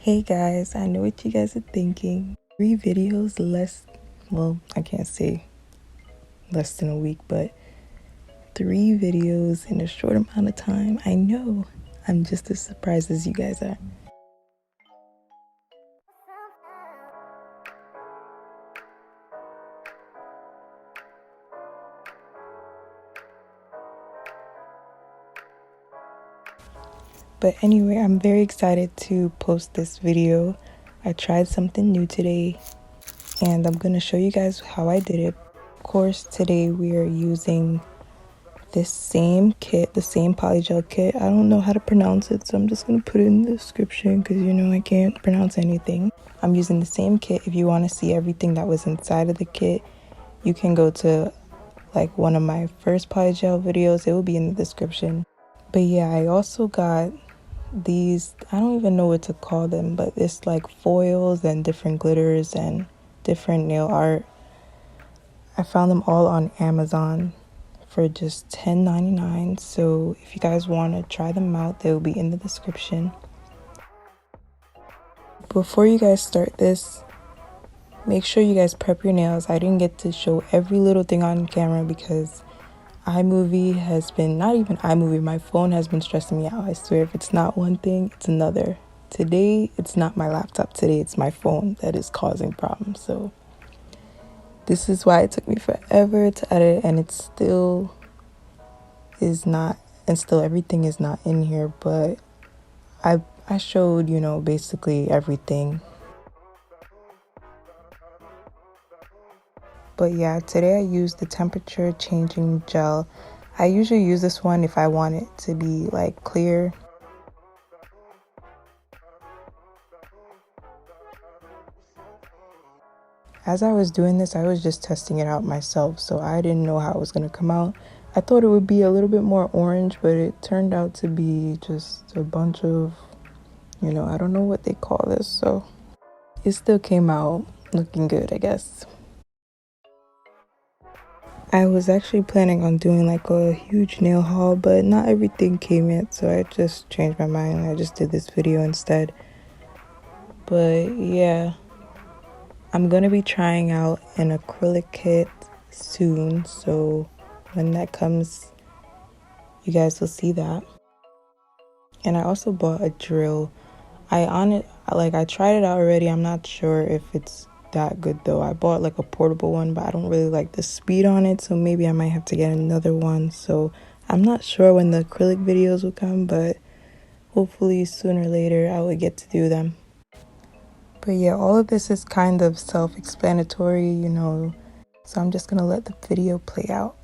Hey guys, I know what you guys are thinking. 3 videos less, well, I can't say less than a week, but 3 videos in a short amount of time. I know I'm just as surprised as you guys are. But anyway, I'm very excited to post this video. I tried something new today and I'm going to show you guys how I did it. Of course, today we are using this same kit, the same polygel kit. I don't know how to pronounce it, so I'm just going to put it in the description because you know I can't pronounce anything. I'm using the same kit. If you want to see everything that was inside of the kit, you can go to like one of my first polygel videos. It will be in the description. But yeah, I also got these, I don't even know what to call them, but it's like foils and different glitters and different nail art. I found them all on Amazon for just $10.99. So if you guys want to try them out, they will be in the description. Before you guys start this, make sure you guys prep your nails. I didn't get to show every little thing on camera because iMovie has been, not even iMovie, my phone has been stressing me out. I swear, if it's not one thing, it's another. Today, it's not my laptop. Today, it's my phone that is causing problems. So this is why it took me forever to edit, and it still is not, and still everything is not in here, but I showed, you know, basically everything. But yeah, today I used the temperature changing gel. I usually use this one if I want it to be like clear. As I was doing this, I was just testing it out myself, so I didn't know how it was going to come out. I thought it would be a little bit more orange, but it turned out to be just a bunch of, you know, I don't know what they call this, so it still came out looking good, I guess. I was actually planning on doing like a huge nail haul, but not everything came yet, so I just changed my mind. I just did this video instead. But yeah, I'm gonna be trying out an acrylic kit soon, so when that comes, you guys will see that. And I also bought a drill. I tried it out already. I'm not sure if it's that good though. I bought like a portable one, but I don't really like the speed on it, so maybe I might have to get another one. So I'm not sure when the acrylic videos will come, but hopefully sooner or later I will get to do them. But yeah, all of this is kind of self-explanatory, you know, so I'm just gonna let the video play out.